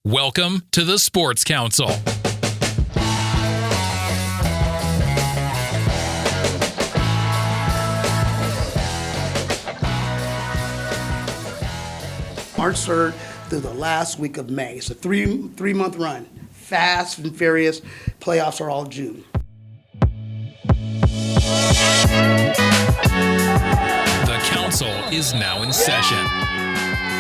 Welcome to the Sports Council. March 3rd through the last week of May. It's a three-month run. Fast and furious. Playoffs are all June. The council is now in session.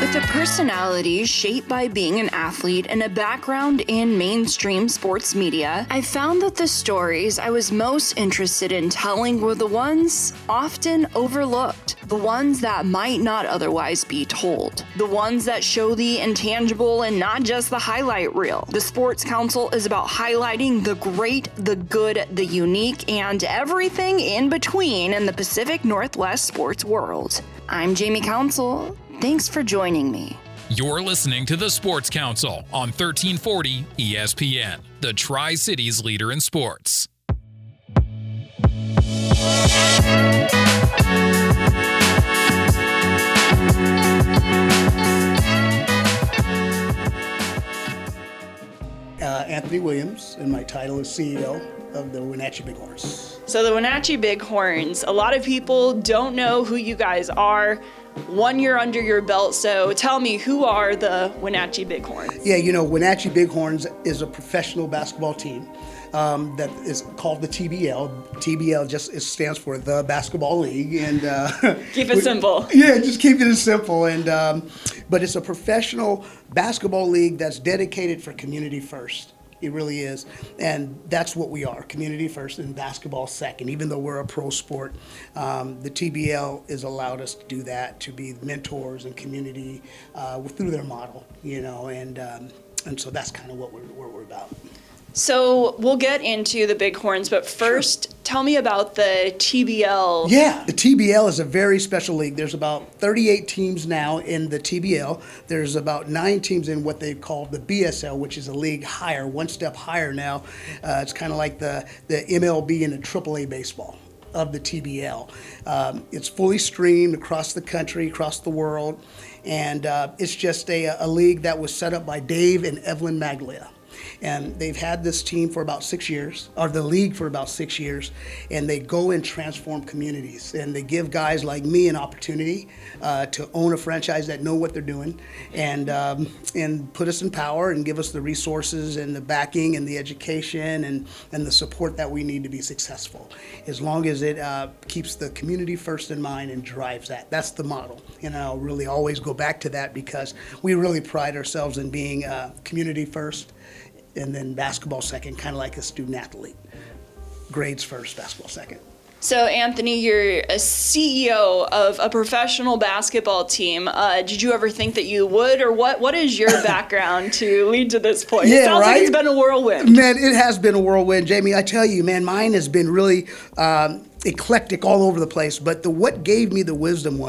With a personality shaped by being an athlete and a background in mainstream sports media, I found that the stories I was most interested in telling were the ones often overlooked, the ones that might not otherwise be told, the ones that show the intangible and not just the highlight reel. The Sports Council is about highlighting the great, the good, the unique, and everything in between in the Pacific Northwest sports world. I'm Jamie Council. Thanks for joining me. You're listening to the Sports Council on 1340 ESPN, the Tri-Cities leader in sports. Anthony Williams, and my title is CEO of the Wenatchee Bighorns. So the Wenatchee Bighorns, a lot of people don't know who you guys are. 1 year under your belt, so tell me, who are the Wenatchee Bighorns? Yeah, Wenatchee Bighorns is a professional basketball team that is called the TBL. TBL it stands for the Basketball League, and Keep it simple. Yeah, just keep it simple. And but it's a professional basketball league that's dedicated for community first. It really is. And that's what we are, community first and basketball second. Even though we're a pro sport, the TBL has allowed us to do that, to be mentors and community through their model, and so that's kind of what we're about. So we'll get into the Bighorns, but first, Tell me about the TBL. Yeah, the TBL is a very special league. There's about 38 teams now in the TBL. There's about 9 teams in what they call the BSL, which is a league higher, one step higher now. It's kind of like the MLB and the AAA baseball of the TBL. It's fully streamed across the country, across the world, and it's just a league that was set up by Dave and Evelyn Maglia. And they've had this team for about 6 years, or the league for about 6 years, and they go and transform communities. And they give guys like me an opportunity to own a franchise that know what they're doing, and put us in power and give us the resources and the backing and the education and the support that we need to be successful. As long as it keeps the community first in mind and drives that. That's the model. And I'll really always go back to that because we really pride ourselves in being community first, and then basketball second, kind of like a student athlete. Grades first, basketball second. So Anthony, you're a CEO of a professional basketball team. Did you ever think that you would, or what is your background to lead to this point? Yeah, it sounds like it's been a whirlwind. Man, it has been a whirlwind, Jamie. I tell you, man, mine has been really eclectic all over the place. But what gave me the wisdom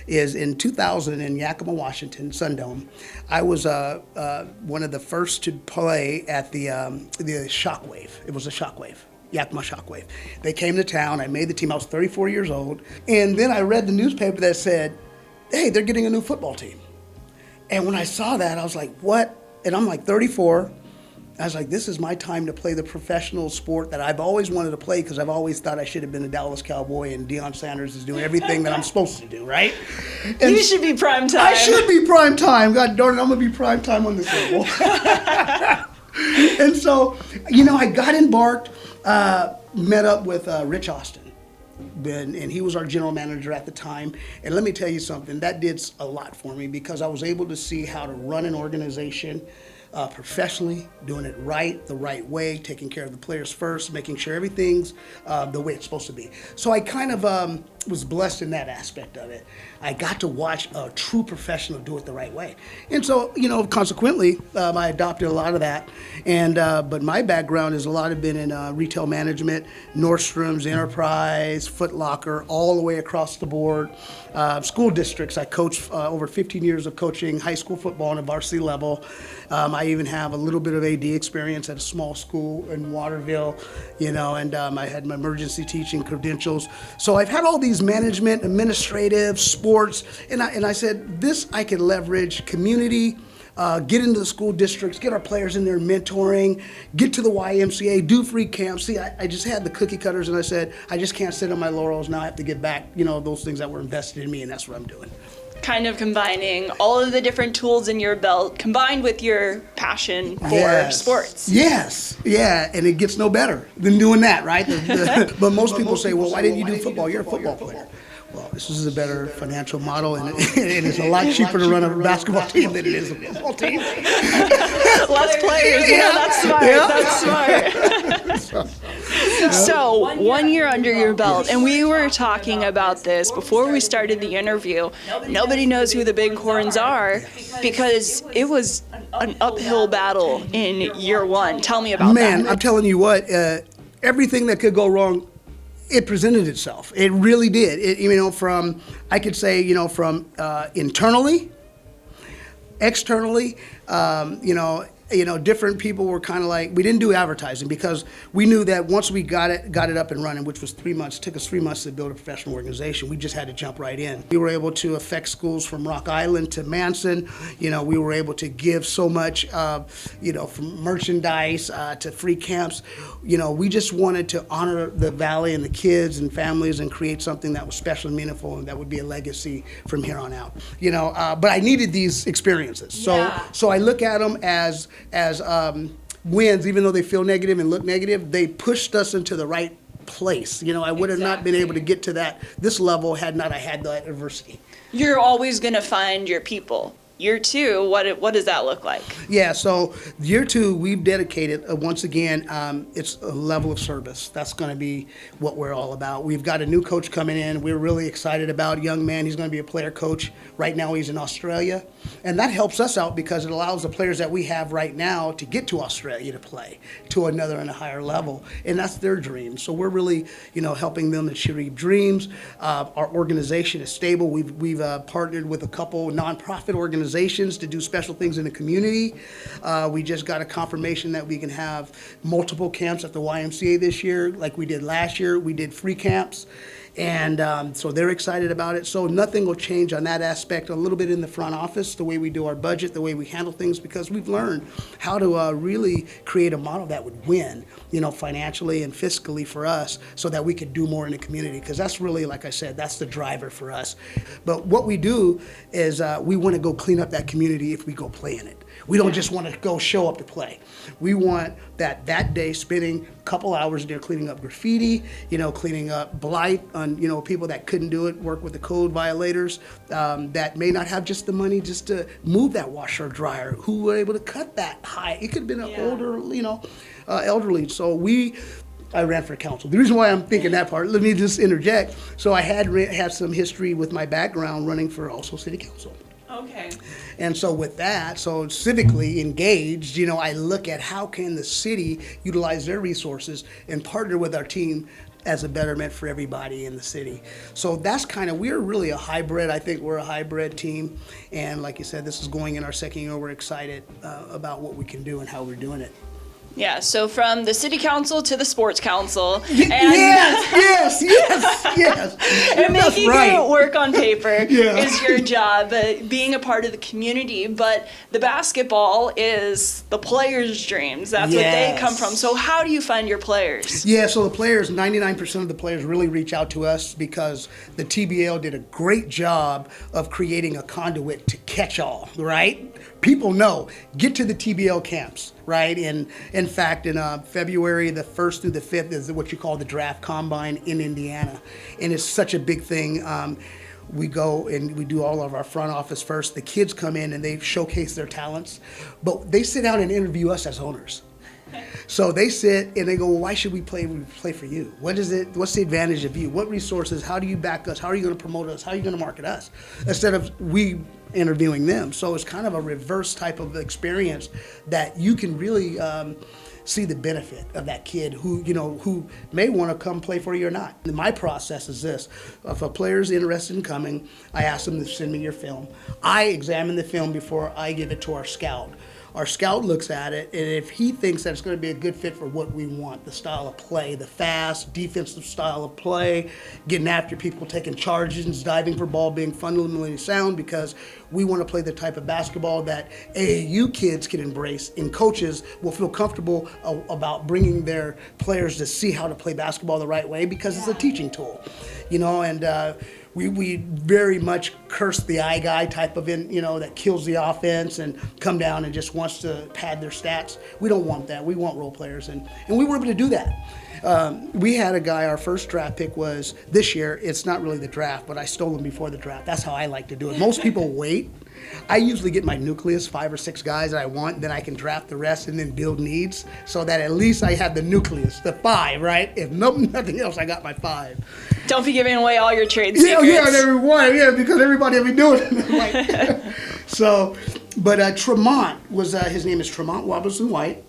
is in 2000 in Yakima, Washington, Sundome, I was one of the first to play at the Shockwave. It was a Shockwave. Yakima Shockwave. They came to town. I made the team. I was 34 years old. And then I read the newspaper that said, hey, they're getting a new football team. And when I saw that, I was like, what? And I'm like 34. I was like, this is my time to play the professional sport that I've always wanted to play, because I've always thought I should have been a Dallas Cowboy, and Deion Sanders is doing everything that I'm supposed to do, right? And you should be prime time. I should be prime time. God darn it, I'm going to be prime time on this level. And so, I got embarked, met up with Rich Austin, and he was our general manager at the time. And let me tell you something, that did a lot for me, because I was able to see how to run an organization professionally, doing it right, the right way, taking care of the players first, making sure everything's the way it's supposed to be. So I kind of was blessed in that aspect of it. I got to watch a true professional do it the right way. And so, consequently, I adopted a lot of that. And but my background is a lot of been in retail management, Nordstrom's, Enterprise, Foot Locker, all the way across the board. School districts, I coached over 15 years of coaching high school football on a varsity level. I even have a little bit of AD experience at a small school in Waterville, and I had my emergency teaching credentials. So I've had all these management, administrative, sports, and I said, this I can leverage community, get into the school districts, get our players in there mentoring, get to the YMCA, do free camps. See, I just had the cookie cutters, and I said, I just can't sit on my laurels. Now I have to get back, those things that were invested in me, and that's what I'm doing. Kind of combining all of the different tools in your belt combined with your passion for sports. Yes, yeah, and it gets no better than doing that, right? But most people say, well, why didn't you do football? You're a football player. Well, this is a better financial model, and it's a lot cheaper to run a basketball team than it is a football team. Less players, that's smart. That's smart. So, 1 year under your belt, and we were talking about this before we started the interview. Nobody knows who the Bighorns are because it was an uphill battle in year one. Tell me about that. Man, I'm telling you what, everything that could go wrong, it presented itself. It really did. From internally, externally, different people were kind of like, we didn't do advertising because we knew that once we got it up and running, which was 3 months, took us 3 months to build a professional organization. We just had to jump right in. We were able to affect schools from Rock Island to Manson. We were able to give so much, from merchandise to free camps. We just wanted to honor the valley and the kids and families and create something that was special and meaningful and that would be a legacy from here on out. But I needed these experiences. So I look at them as wins, even though they feel negative and look negative, they pushed us into the right place. I would have not been able to get to this level had not I had that adversity. You're always going to find your people. Year two, what does that look like? Yeah, so year two, we've dedicated, once again, it's a level of service. That's going to be what we're all about. We've got a new coach coming in. We're really excited about a young man. He's going to be a player coach. Right now, he's in Australia. And that helps us out because it allows the players that we have right now to get to Australia to play to another and a higher level. And that's their dream. So we're really, helping them achieve dreams. Our organization is stable. We've partnered with a couple nonprofit organizations to do special things in the community. We just got a confirmation that we can have multiple camps at the YMCA this year, like we did last year. We did free camps. And so they're excited about it. So nothing will change on that aspect. A little bit in the front office, the way we do our budget, the way we handle things, because we've learned how to really create a model that would win, financially and fiscally for us so that we could do more in the community. Because that's really, like I said, that's the driver for us. But what we do is we want to go clean up that community if we go play in it. We don't just want to go show up to play. We want that day spending a couple hours there cleaning up graffiti, cleaning up blight on, people that couldn't do it, work with the code violators that may not have just the money just to move that washer or dryer, who were able to cut that high. It could have been an older, elderly. So I ran for council. The reason why I'm thinking that part, let me just interject. So I had some history with my background running for also city council. Okay. And so with that, so civically engaged, I look at how can the city utilize their resources and partner with our team as a betterment for everybody in the city. So that's we're really a hybrid. I think we're a hybrid team. And like you said, this is going in our second year. We're excited about what we can do and how we're doing it. Yeah, so from the city council to the sports council. And yes. And making it work on paper is your job, being a part of the community. But the basketball is the players' dreams. That's what they come from. So how do you find your players? Yeah, so the players, 99% of the players really reach out to us because the TBL did a great job of creating a conduit to catch all, right? People know, get to the TBL camps, right? And in fact, in February the 1st through the 5th is what you call the draft combine in Indiana. And it's such a big thing. We go and we do all of our front office first. The kids come in and they showcase their talents, but they sit down and interview us as owners. So they sit and they go, well, why should we play for you? What is it? What's the advantage of you? What resources? How do you back us? How are you going to promote us? How are you going to market us? Instead of we interviewing them. So it's kind of a reverse type of experience that you can really see the benefit of that kid who may want to come play for you or not. And my process is this. If a player's interested in coming, I ask them to send me your film. I examine the film before I give it to our scout. our scout looks at it, and if he thinks that it's going to be a good fit for what we want, the style of play, the fast, defensive style of play, getting after people, taking charges, diving for ball, being fundamentally sound, because we want to play the type of basketball that AAU kids can embrace, and coaches will feel comfortable about bringing their players to see how to play basketball the right way, because it's a teaching tool, and we very much curse the eye guy type of that kills the offense and come down and just wants to pad their stats. We don't want that. We want role players, and we were able to do that. We had a guy, our first draft pick was this year. It's not really the draft, but I stole him before the draft. That's how I like to do it. Most people wait. I usually get my nucleus, 5 or 6 guys that I want, then I can draft the rest and then build needs, so that at least I have the nucleus, the 5, right? If nothing else, I got my 5. Don't be giving away all your trade secrets. Yeah, everyone, because everybody will be doing it. So, but Tremont was, his name is Tremont Robinson White.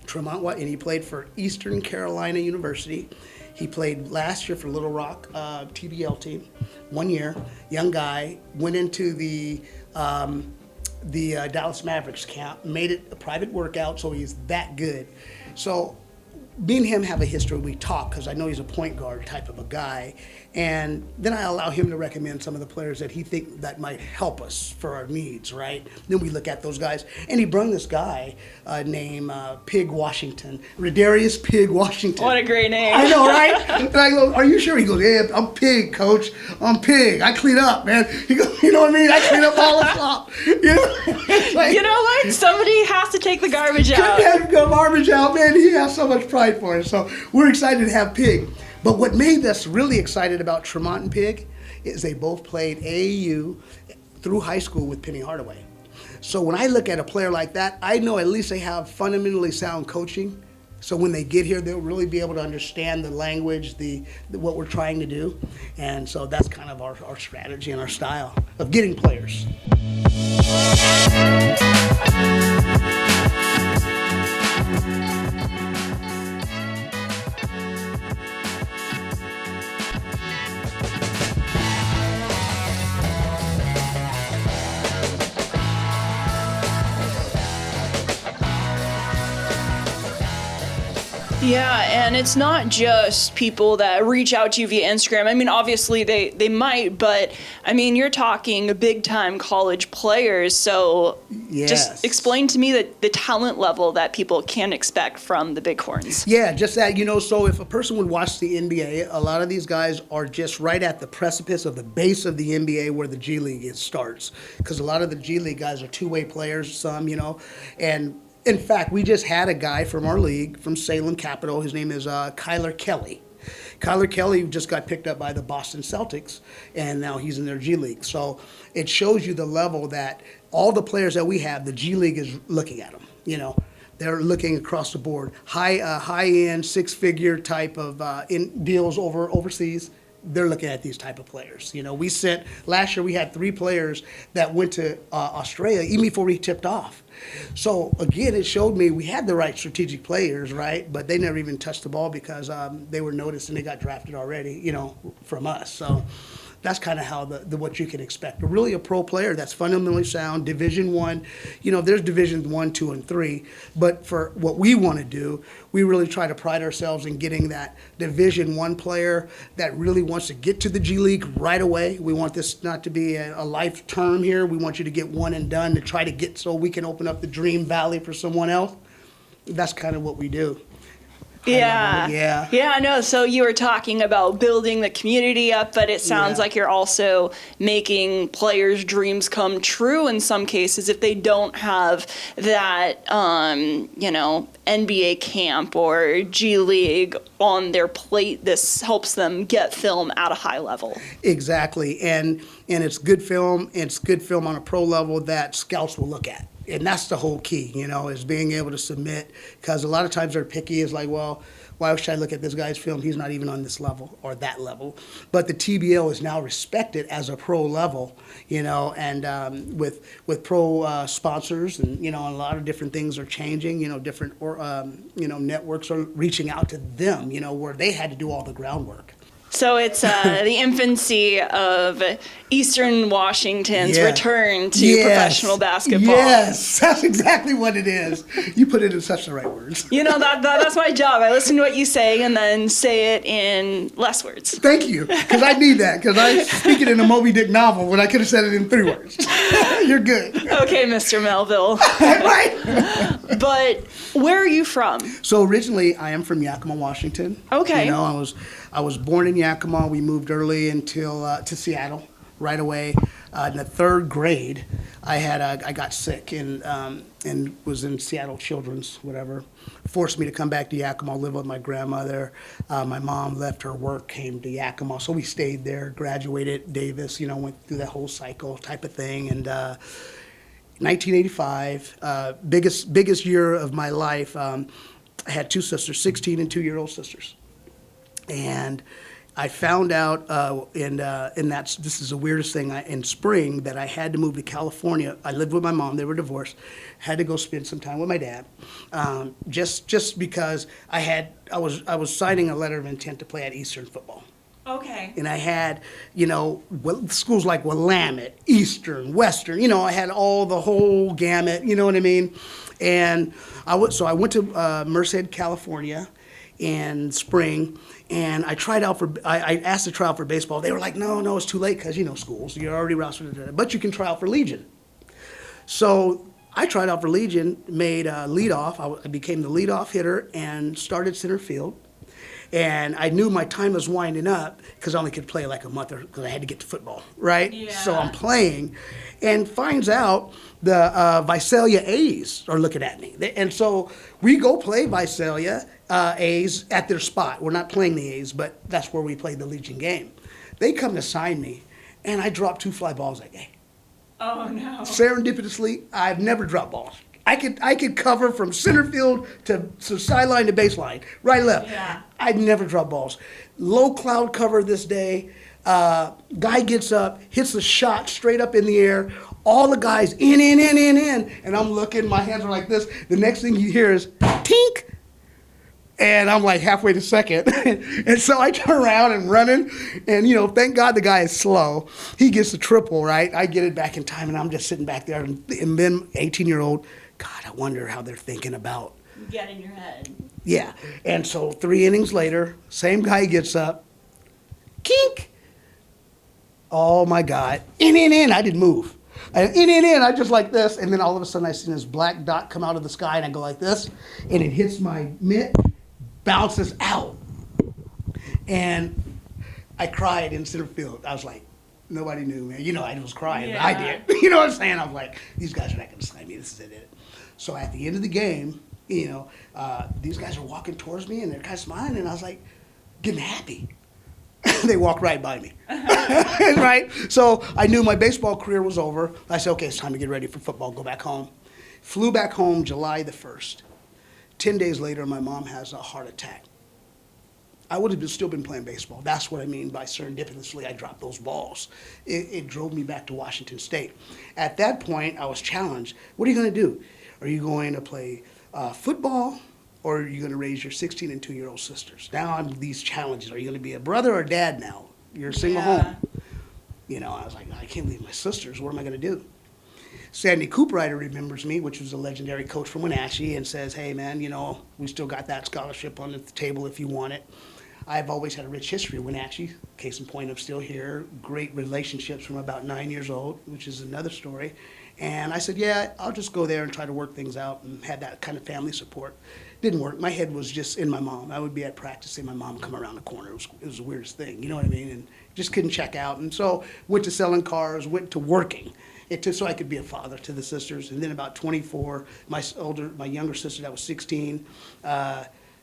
Tremont White, and he played for Eastern Carolina University. He played last year for Little Rock TBL team, 1 year. Young guy, went into the Dallas Mavericks camp, made it a private workout, so he's that good. So me and him have a history. We talk because I know he's a point guard type of a guy, and then I allow him to recommend some of the players that he think that might help us for our needs, right? Then we look at those guys, and he brought this guy named Pig Washington, Redarius Pig Washington. What a great name! I know, right? And I go, "Are you sure?" He goes, "Yeah, I'm Pig, coach. I'm Pig. I clean up, man." He goes, "You know what I mean? I clean up all the slop." You know what? Somebody has to take the garbage out. Have garbage out, man. He has so much pride for it. So we're excited to have Pig. But what made us really excited about Tremont and Pig is they both played AAU through high school with Penny Hardaway. So when I look at a player like that, I know at least they have fundamentally sound coaching. So when they get here, they'll really be able to understand the language, what we're trying to do. And so that's kind of our strategy and our style of getting players. Yeah, and it's not just people that reach out to you via Instagram. I mean, obviously they might, but I mean, you're talking big-time college players, so yes. Just explain to me the talent level that people can expect from the Bighorns. Yeah, just that, so if a person would watch the NBA, a lot of these guys are just right at the precipice of the base of the NBA where the G League starts, because a lot of the G League guys are two-way players, some, and in fact, we just had a guy from our league, from Salem Capital. His name is Kyler Kelly. Kyler Kelly just got picked up by the Boston Celtics, and now he's in their G League. So it shows you the level that all the players that we have, the G League is looking at them. They're looking across the board. High-end, six-figure type of deals overseas. They're looking at these type of players. Last year we had 3 players that went to Australia even before we tipped off. So again, it showed me we had the right strategic players, right? But they never even touched the ball because they were noticed and they got drafted already, from us. So that's kind of how what you can expect. But really a pro player that's fundamentally sound, Division I. There's Division 1, 2, and 3. But for what we want to do, we really try to pride ourselves in getting that Division I player that really wants to get to the G League right away. We want this not to be a life term here. We want you to get one and done to try to get so we can open up the dream valley for someone else. That's kind of what we do. Yeah, I know. So you were talking about building the community up, but it sounds like you're also making players' dreams come true in some cases if they don't have that, NBA camp or G League on their plate. This helps them get film at a high level. Exactly, and it's good film. It's good film on a pro level that scouts will look at. And that's the whole key, is being able to submit, because a lot of times they're picky. It's like, well, why should I look at this guy's film? He's not even on this level or that level. But the TBL is now respected as a pro level, and with pro sponsors and, a lot of different things are changing, networks are reaching out to them, where they had to do all the groundwork. So it's the infancy of Eastern Washington's return to professional basketball. Yes, that's exactly what it is. You put it in such the right words. That's my job. I listen to what you say and then say it in less words. Thank you, because I need that, because I speak it in a Moby Dick novel when I could have said it in 3 words. You're good. Okay, Mr. Melville. Right. But where are you from? So originally, I am from Yakima, Washington. Okay. I was born in Yakima. We moved early until to Seattle right away. In the 3rd grade, I got sick and was in Seattle Children's, whatever. Forced me to come back to Yakima, live with my grandmother. My mom left her work, came to Yakima, so we stayed there. Graduated Davis, went through that whole cycle type of thing. And 1985, biggest year of my life. I had 2 sisters, 16 and 2-year-old sisters. And I found out, this is the weirdest thing, in spring, that I had to move to California. I lived with my mom, they were divorced, had to go spend some time with my dad, just because I was signing a letter of intent to play at Eastern football. Okay. And I had, schools like Willamette, Eastern, Western, I had the whole gamut, you know what I mean? And I went to Merced, California in spring, and I asked to try out for baseball. They were like, no, it's too late, because, schools, you're already rostered, but you can try out for Legion. So I tried out for Legion, made leadoff. I became the leadoff hitter and started center field. And I knew my time was winding up because I only could play like a month because I had to get to football, right? Yeah. So I'm playing and finds out the Visalia A's are looking at me. And so we go play Visalia A's at their spot. We're not playing the A's, but that's where we played the Legion game. They come to sign me, and I dropped 2 fly balls that game. Oh, no. Serendipitously, I've never dropped balls. I could cover from center field to sideline to baseline, right, left. Yeah. I'd never drop balls. Low cloud cover this day. Guy gets up, hits the shot straight up in the air. All the guys in. And I'm looking, my hands are like this. The next thing you hear is tink. And I'm like halfway to second. And so I turn around and running. And, thank God the guy is slow. He gets the triple, right? I get it back in time, and I'm just sitting back there. And then 18-year-old, God, I wonder how they're thinking about. Get in your head. Yeah. And so 3 innings later, same guy gets up. Kink. Oh, my God. In. I didn't move. And in. I just like this. And then all of a sudden I see this black dot come out of the sky, and I go like this. And it hits my mitt, bounces out. And I cried in center field. I was like, nobody knew, man. I was crying. Yeah. I did. You know what I'm saying? I was like, these guys are not going to sign me. This is it. So at the end of the game, these guys are walking towards me, and they're kind of smiling, and I was like, getting happy. They walked right by me. Right? So I knew my baseball career was over. I said, okay, it's time to get ready for football, go back home. Flew back home July the 1st. 10 days later, my mom has a heart attack. I would have still been playing baseball. That's what I mean by serendipitously I dropped those balls. It drove me back to Washington State. At that point, I was challenged. What are you going to do? Are you going to play football, or are you going to raise your 16 and 2-year-old sisters? Now I'm these challenges. Are you going to be a brother or a dad now? You're a single home. I was like, I can't leave my sisters. What am I going to do? Sandy Cooprider remembers me, which was a legendary coach from Wenatchee, and says, hey, man, we still got that scholarship on the table if you want it. I've always had a rich history of Wenatchee. Case in point, I'm still here. Great relationships from about 9 years old, which is another story. And I said, yeah, I'll just go there and try to work things out, and had that kind of family support. Didn't work. My head was just in my mom. I would be at practice, see my mom come around the corner. It was the weirdest thing, you know what I mean? And just couldn't check out. And so went to selling cars, went to working. So I could be a father to the sisters. And then about 24, my younger sister that was 16,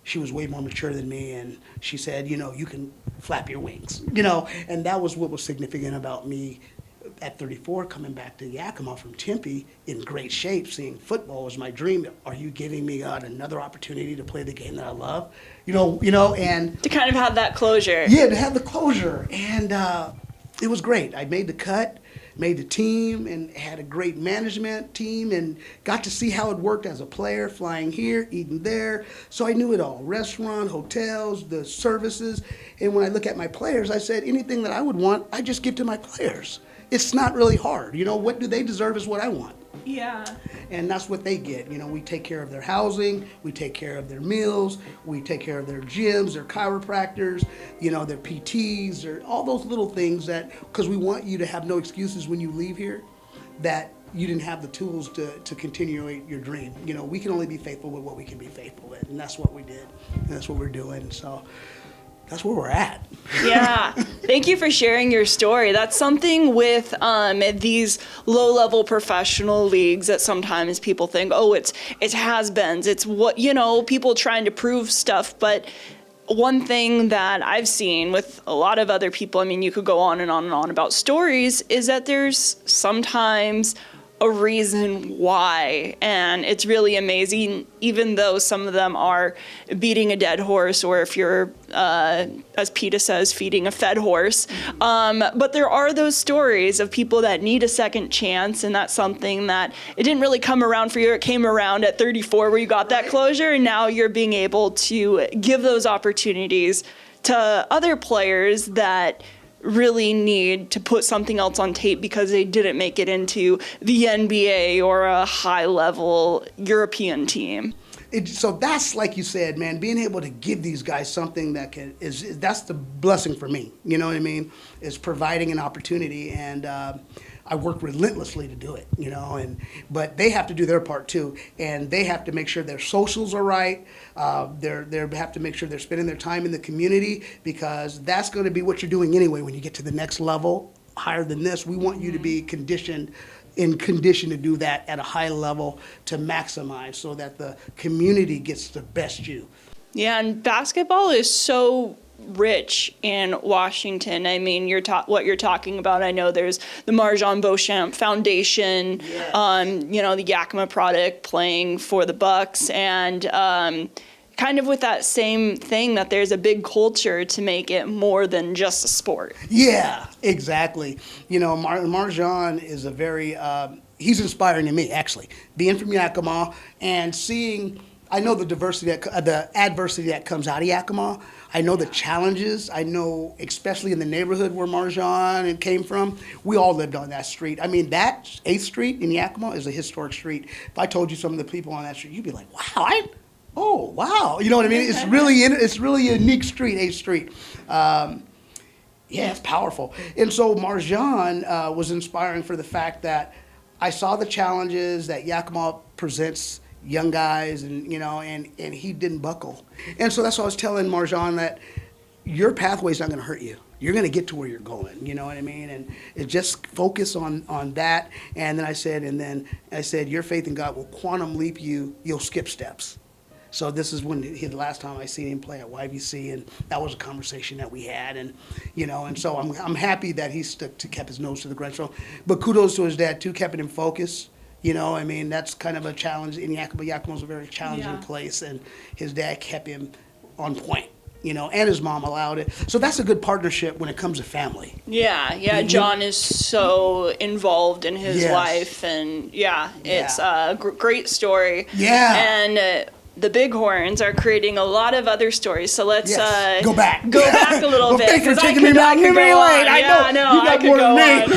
she was way more mature than me, and she said, you can flap your wings, and that was what was significant about me at 34, coming back to Yakima from Tempe in great shape, seeing football was my dream. Are you giving me another opportunity to play the game that I love? And to kind of have that closure. Yeah, to have the closure. And it was great. I made the cut. made the team and had a great management team and got to see how it worked as a player, flying here, eating there. So I knew it all, restaurant, hotels, the services. And when I look at my players, I said, anything that I would want, I just give to my players. It's not really hard. What do they deserve is what I want. Yeah. And that's what they get. We take care of their housing, we take care of their meals, we take care of their gyms, their chiropractors, their PTs, or all those little things because we want you to have no excuses when you leave here that you didn't have the tools to continue your dream. We can only be faithful with what we can be faithful with, and that's what we did, and that's what we're doing. So that's where we're at. Yeah. Thank you for sharing your story. That's something with these low-level professional leagues that sometimes people think, oh, it's has-beens. It's what, people trying to prove stuff. But one thing that I've seen with a lot of other people, you could go on and on and on about stories, is that there's sometimes a reason why, and it's really amazing, even though some of them are beating a dead horse, or if you're, as PETA says, feeding a fed horse. But there are those stories of people that need a second chance, and that's something that it didn't really come around for you. It came around at 34 where you got that closure, and now you're being able to give those opportunities to other players that really need to put something else on tape because they didn't make it into the NBA or a high-level European team. So that's, like you said, man, being able to give these guys something that that's the blessing for me. You know what I mean? Is providing an opportunity, and I work relentlessly to do it. But they have to do their part too, and they have to make sure their socials are right. They have to make sure they're spending their time in the community, because that's going to be what you're doing anyway when you get to the next level, higher than this. We want you to be in condition to do that at a high level, to maximize so that the community gets the best you. Yeah, and basketball is so rich in Washington. What you're talking about. I know there's the Marjan Beauchamp Foundation, yes. The Yakima product playing for the Bucks, and kind of with that same thing, that there's a big culture to make it more than just a sport. Yeah, exactly. Marjan is a very, he's inspiring to me, actually. Being from Yakima and seeing, I know the the adversity that comes out of Yakima. I know the challenges. I know, especially in the neighborhood where Marjan came from, we all lived on that street. That 8th Street in Yakima is a historic street. If I told you some of the people on that street, you'd be like, wow, wow. You know what I mean? It's really a unique street, 8th Street. It's powerful. And so Marjan was inspiring for the fact that I saw the challenges that Yakima presents young guys, and he didn't buckle. And so that's what I was telling Marjan, that your pathway is not going to hurt you. You're going to get to where you're going, you know what I mean? And it just focus on that. And then I said, your faith in God will quantum leap you. You'll skip steps. So this is the last time I seen him play at YVC, and that was a conversation that we had, and so I'm happy that he kept his nose to the ground. So, but kudos to his dad too, keeping him focused. That's kind of a challenge in Yakima. Yakima's a very challenging place, and his dad kept him on point. And his mom allowed it. So that's a good partnership when it comes to family. Yeah. John is so involved in his life, and it's a great story. Yeah. And the Bighorns are creating a lot of other stories. So let's go back a little bit. Thanks for taking me back. I know. You got more than me.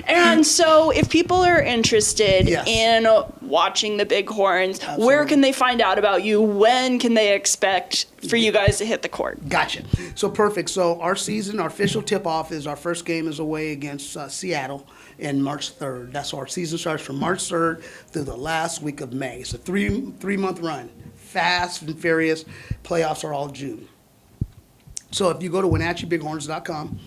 And so if people are interested in watching the Bighorns, where can they find out about you? When can they expect for you guys to hit the court? Gotcha. So perfect. So our official tip-off is our first game is away against Seattle in March 3rd. That's our season starts from March 3rd through the last week of May. It's a three-month run. Fast and furious. Playoffs are all June. So if you go to WenatcheeBighorns.com,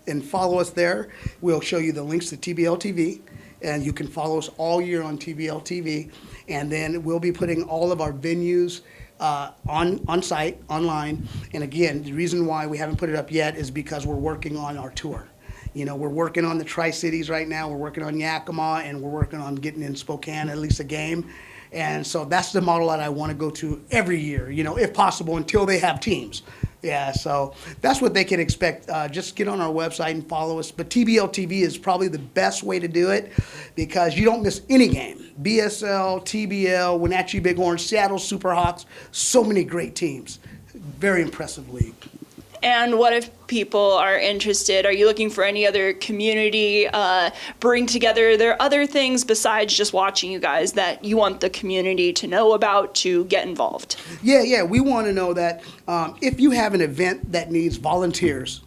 and follow us there, we'll show you the links to TBL TV, and you can follow us all year on TBL TV. And then we'll be putting all of our venues on site, online. And again, the reason why we haven't put it up yet is because we're working on our tour. We're working on the Tri-Cities right now. We're working on Yakima, and we're working on getting in Spokane at least a game. And so that's the model that I want to go to every year, if possible, until they have teams. Yeah, so that's what they can expect. Just get on our website and follow us. But TBL TV is probably the best way to do it because you don't miss any game. BSL, TBL, Wenatchee Bighorns, Seattle Superhawks, so many great teams. Very impressive league. And what if people are interested? Are you looking for any other community bring together? Are there other things besides just watching you guys that you want the community to know about to get involved? Yeah. We want to know that if you have an event that needs volunteers,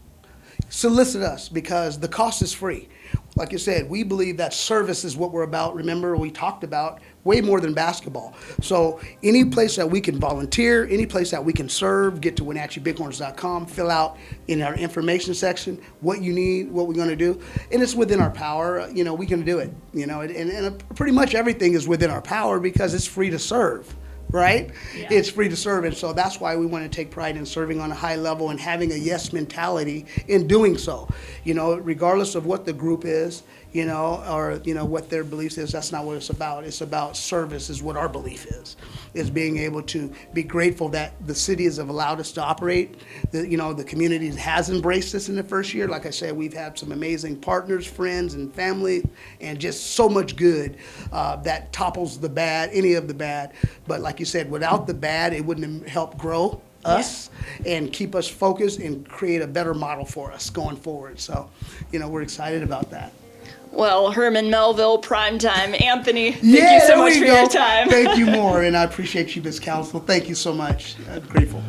solicit us because the cost is free. Like you said, we believe that service is what we're about. Remember, we talked about way more than basketball. So any place that we can volunteer, any place that we can serve, get to WenatcheeBighorns.com, fill out in our information section what you need, what we're going to do. And it's within our power. We can do it. And pretty much everything is within our power because it's free to serve. Right? Yeah. It's free to serve, and so that's why we want to take pride in serving on a high level and having a yes mentality in doing so. Regardless of what the group is, or what their beliefs is, that's not what it's about. It's about service is what our belief is being able to be grateful that the city has allowed us to operate. The community has embraced us in the first year. Like I said, we've had some amazing partners, friends, and family, and just so much good that topples any of the bad. But like you said, without the bad, it wouldn't have helped grow us and keep us focused and create a better model for us going forward. So, we're excited about that. Well, Herman Melville, Primetime, Anthony, thank you so much for your time. Thank you more, and I appreciate you, Ms. Council. Thank you so much. I'm grateful.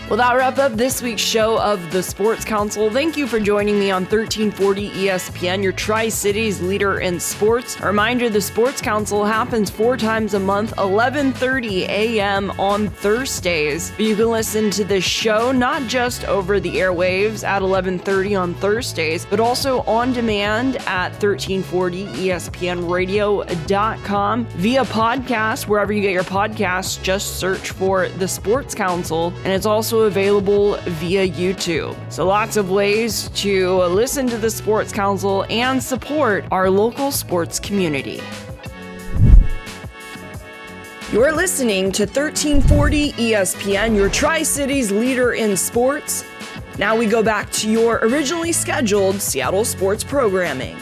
Well, that wraps up this week's show of the Sports Council. Thank you for joining me on 1340 ESPN, your Tri-Cities leader in sports. A reminder, the Sports Council happens 4 times a month, 11:30 a.m. on Thursdays. You can listen to this show not just over the airwaves at 11:30 on Thursdays, but also on demand at 1340ESPNradio.com via podcast. Wherever you get your podcasts, just search for the Sports Council, and it's also available via YouTube. So lots of ways to listen to the Sports Council and support our local sports community. You're listening to 1340 ESPN, your Tri-Cities leader in sports. Now we go back to your originally scheduled Seattle sports programming.